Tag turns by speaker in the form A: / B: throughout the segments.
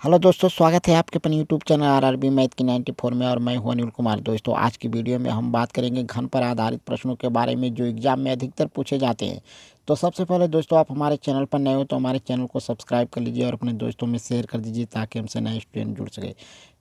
A: Hello दोस्तों, स्वागत है आपके अपने यूट्यूब चैनल आरआरबी मैथ की 94 में। और मैं हूं अनिल कुमार। दोस्तों, आज की वीडियो में हम बात करेंगे घन पर आधारित प्रश्नों के बारे में जो एग्जाम में अधिकतर पूछे जाते हैं। तो सबसे पहले दोस्तों, आप हमारे चैनल पर नए हो तो हमारे चैनल को सब्सक्राइब कर लीजिए और अपने दोस्तों में शेयर कर दीजिए ताकि हमसे नए स्टूडेंट जुड़ सके।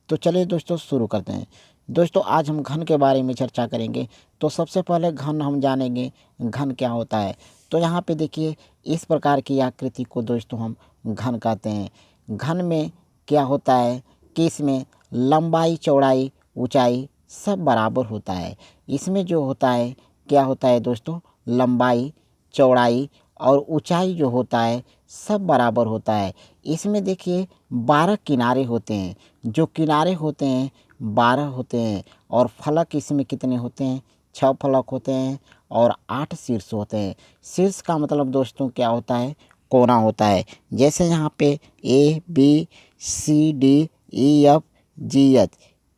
A: तो चलिए दोस्तों, शुरू करते हैं। दोस्तों, आज हम घन के बारे में चर्चा करेंगे। तो सबसे पहले घन हम जानेंगे घन क्या होता है। तो यहाँ पे देखिए, इस प्रकार की आकृति को दोस्तों हम घन कहते हैं। घन में क्या होता है कि इसमें लंबाई, चौड़ाई, ऊंचाई सब बराबर होता है। इसमें जो होता है क्या होता है दोस्तों, लंबाई, चौड़ाई और ऊंचाई जो होता है सब बराबर होता है। इसमें देखिए 12 किनारे होते हैं। जो किनारे होते हैं 12 होते हैं। और फलक इसमें कितने होते हैं, 6 फलक होते हैं और 8 शीर्ष होते हैं। शीर्ष का मतलब दोस्तों क्या होता है, कोना होता है। जैसे यहाँ पे ABCDEFGH,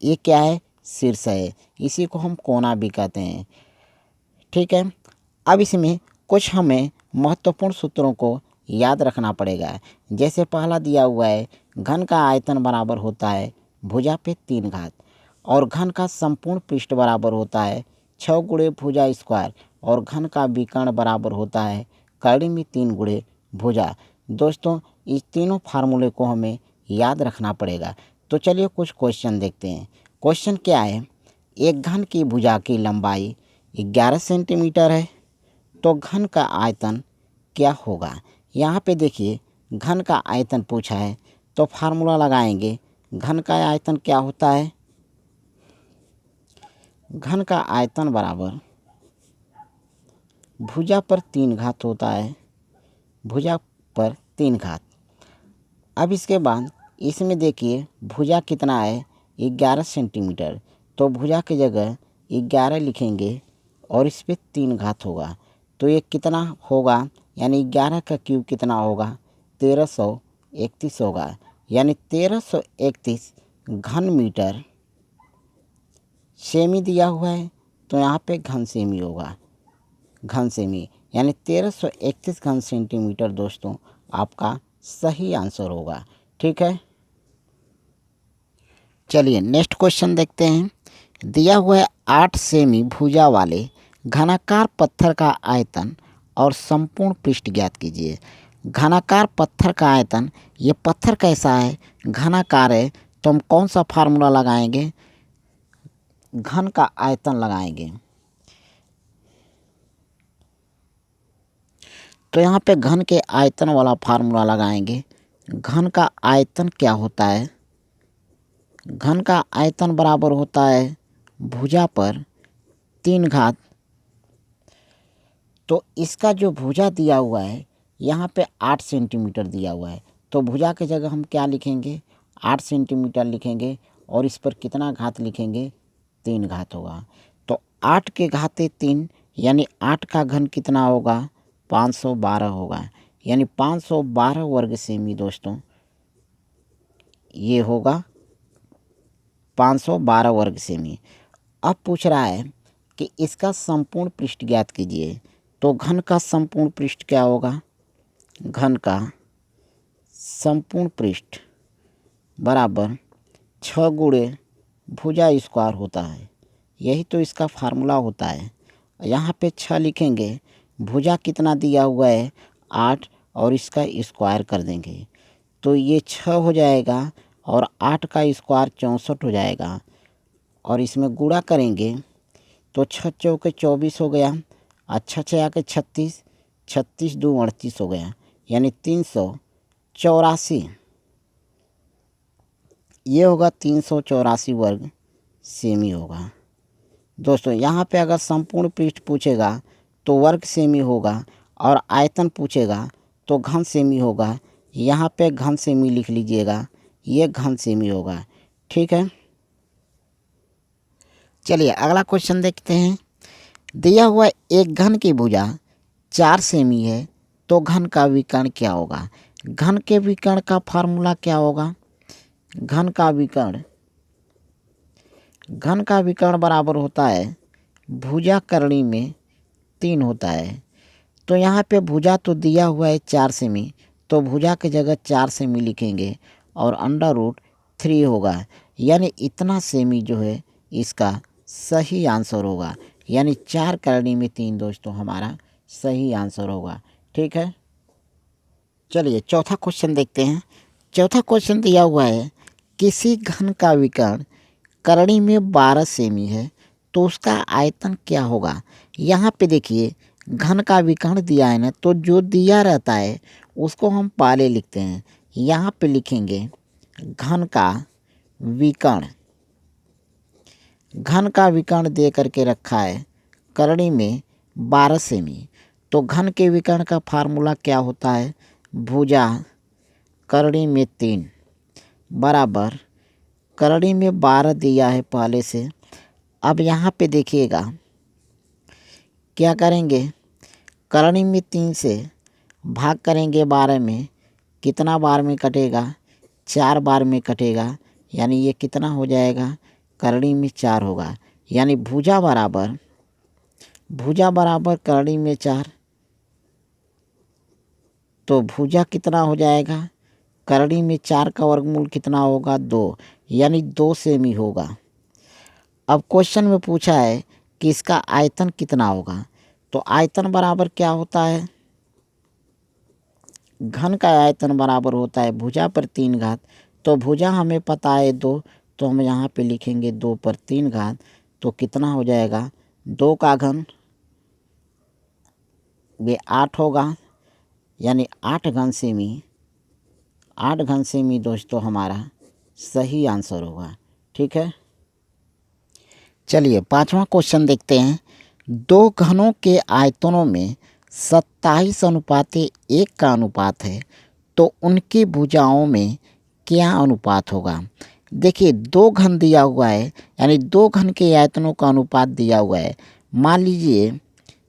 A: ये क्या है, शीर्ष है। इसी को हम कोना भी कहते हैं। ठीक है। अब इसमें कुछ हमें महत्वपूर्ण सूत्रों को याद रखना पड़ेगा। जैसे पहला दिया हुआ है, घन का आयतन बराबर होता है भुजा पे 3 घात। और घन का संपूर्ण पृष्ठ बराबर होता है 6 गुणे भुजा स्क्वायर। और घन का विकर्ण बराबर होता है कड़ी में 3 गुणे भुजा। दोस्तों, इस तीनों फार्मूले को हमें याद रखना पड़ेगा। तो चलिए कुछ क्वेश्चन देखते हैं। क्वेश्चन क्या है, एक घन की भुजा की लंबाई 11 सेंटीमीटर है तो घन का आयतन क्या होगा। यहाँ पे देखिए, घन का आयतन पूछा है तो फार्मूला लगाएंगे। घन का आयतन क्या होता है, घन का आयतन बराबर भुजा पर 3 घात होता है। भुजा पर 3 घात। अब इसके बाद इसमें देखिए भुजा कितना है, 11 सेंटीमीटर। तो भुजा की जगह 11 लिखेंगे और इस पर 3 घात होगा। तो ये कितना होगा, यानी 11 का क्यूब कितना होगा, 1331 होगा। यानी 1331 घन मीटर। सेमी दिया हुआ है तो यहाँ पे घन सेमी होगा। घन सेमी यानी 1331 घन सेंटीमीटर दोस्तों आपका सही आंसर होगा। ठीक है। चलिए नेक्स्ट क्वेश्चन देखते हैं। दिया हुआ है 8 सेमी भुजा वाले घनाकार पत्थर का आयतन और संपूर्ण पृष्ठ ज्ञात कीजिए। घनाकार पत्थर का आयतन, ये पत्थर कैसा है, घनाकार है। तो हम कौन सा फार्मूला लगाएंगे, घन का आयतन लगाएंगे। तो यहाँ पे घन के आयतन वाला फार्मूला लगाएंगे। घन का आयतन क्या होता है, घन का आयतन बराबर होता है भुजा पर 3 घात। तो इसका जो भुजा दिया हुआ है यहाँ पे 8 सेंटीमीटर दिया हुआ है। तो भुजा की जगह हम क्या लिखेंगे, 8 सेंटीमीटर लिखेंगे और इस पर कितना घात लिखेंगे, 3 घात होगा। तो 8 के घाते 3 यानी 8 का घन कितना होगा, 512 होगा। यानी 512 वर्ग सेमी दोस्तों ये होगा 512 वर्ग सेमी। अब पूछ रहा है कि इसका संपूर्ण पृष्ठ ज्ञात कीजिए। तो घन का संपूर्ण पृष्ठ क्या होगा, घन का संपूर्ण पृष्ठ बराबर 6 गुणे भुजा स्क्वायर होता है। यही तो इसका फार्मूला होता है। यहाँ पे 6 लिखेंगे, भुजा कितना दिया हुआ है 8 और इसका स्क्वायर कर देंगे तो ये 6 हो जाएगा और 8 का स्क्वायर 64 हो जाएगा। और इसमें गुणा करेंगे तो 6 चौके 24 हो गया, अच्छा 6 आके 36, 36 दो 38 हो गया। यानी 384 ये होगा, 384 वर्ग सेमी होगा। दोस्तों यहाँ पे अगर संपूर्ण पृष्ठ पूछेगा तो वर्ग सेमी होगा और आयतन पूछेगा तो घन सेमी होगा। यहाँ पे घन सेमी लिख लीजिएगा, ये घन सेमी होगा। ठीक है। चलिए अगला क्वेश्चन देखते हैं। दिया हुआ एक घन की भुजा 4 सेमी है तो घन का विकर्ण क्या होगा। घन के विकर्ण का फार्मूला क्या होगा, घन का विकर्ण, घन का विकर्ण बराबर होता है भुजा करणी में 3 होता है। तो यहाँ पे भुजा तो दिया हुआ है 4 सेमी, तो भुजा की जगह 4 सेमी लिखेंगे और √3 होगा। यानी इतना सेमी जो है इसका सही आंसर होगा। यानी 4 करनी में 3 दोस्तों हमारा सही आंसर होगा। ठीक है, चलिए चौथा क्वेश्चन देखते हैं। चौथा क्वेश्चन दिया हुआ है, किसी घन का विकर्ण करनी में 12 सेमी है तो उसका आयतन क्या होगा। यहाँ पे देखिए घन का विकर्ण दिया है ना, तो जो दिया रहता है उसको हम पहले लिखते हैं। यहाँ पे लिखेंगे घन का विकर्ण। घन का विकर्ण दे करके रखा है करनी में 12 सेमी। तो घन के विकर्ण का फार्मूला क्या होता है, भुजा करनी में 3 बराबर करनी में 12 दिया है पहले से। अब यहाँ पे देखिएगा क्या करेंगे, करनी में 3 से भाग करेंगे 12 में, कितना बार में कटेगा, 4 बार में कटेगा। यानी ये कितना हो जाएगा, करनी में 4 होगा। यानी भुजा बराबर करनी में 4। तो भुजा कितना हो जाएगा, करनी में 4 का वर्गमूल कितना होगा, 2। यानी 2 सेमी होगा। अब क्वेश्चन में पूछा है कि इसका आयतन कितना होगा। तो आयतन बराबर क्या होता है, घन का आयतन बराबर होता है भुजा पर 3 घात। तो भुजा हमें पता है 2, तो हम यहाँ पे लिखेंगे 2 पर 3 घात। तो कितना हो जाएगा, 2 का घन वे 8 होगा। यानी 8 घन सेमी, 8 घन सेमी दोस्तों हमारा सही आंसर होगा। ठीक है, चलिए पांचवा क्वेश्चन देखते हैं। 2 घनों के आयतनों में 27:1 का अनुपात है तो उनकी भुजाओं में क्या अनुपात होगा। देखिए 2 घन दिया हुआ है, यानी 2 घन के आयतनों का अनुपात दिया हुआ है। मान लीजिए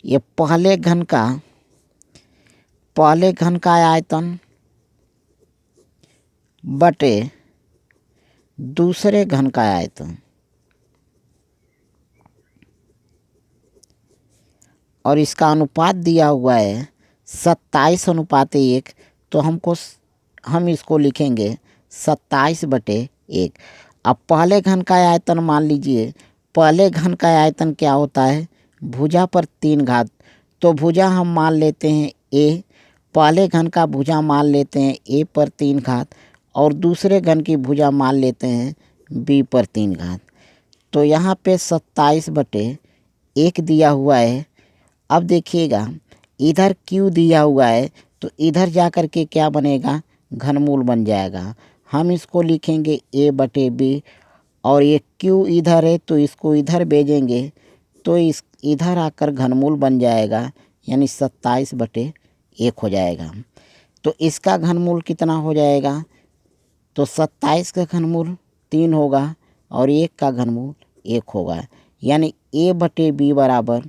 A: ये पहले घन का आयतन बटे दूसरे घन का आयतन, और इसका अनुपात दिया हुआ है 27:1। तो हम इसको लिखेंगे 27/1। अब पहले घन का आयतन मान लीजिए, पहले घन का आयतन क्या होता है, भुजा पर 3 घात। तो भुजा हम मान लेते हैं ए, पहले घन का भुजा मान लेते हैं ए पर 3 घात, और दूसरे घन की भुजा मान लेते हैं बी पर 3 घात। तो यहाँ पे 27/1 दिया हुआ है। अब देखिएगा इधर क्यू दिया हुआ है, तो इधर जा कर के क्या बनेगा, घनमूल बन जाएगा। हम इसको लिखेंगे a/b, और ये क्यू इधर है तो इसको इधर भेजेंगे तो इधर आकर घनमूल बन जाएगा। यानी 27/1 हो जाएगा। तो इसका घनमूल कितना हो जाएगा, तो 27 का घनमूल 3 होगा और 1 का घनमूल 1 होगा। यानी a/b बराबर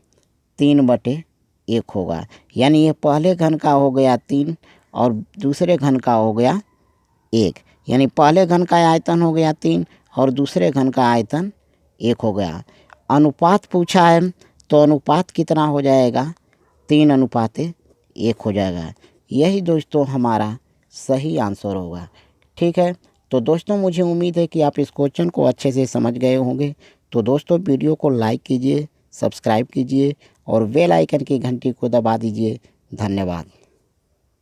A: 3/1 होगा। यानी ये पहले घन का हो गया 3 और दूसरे घन का हो गया 1। यानी पहले घन का आयतन हो गया 3 और दूसरे घन का आयतन 1 हो गया। अनुपात पूछा है तो अनुपात कितना हो जाएगा, 3:1 हो जाएगा। यही दोस्तों हमारा सही आंसर होगा। ठीक है, तो दोस्तों मुझे उम्मीद है कि आप इस क्वेश्चन को अच्छे से समझ गए होंगे। तो दोस्तों वीडियो को लाइक कीजिए, सब्सक्राइब कीजिए और बेल आइकन की घंटी को दबा दीजिए। धन्यवाद।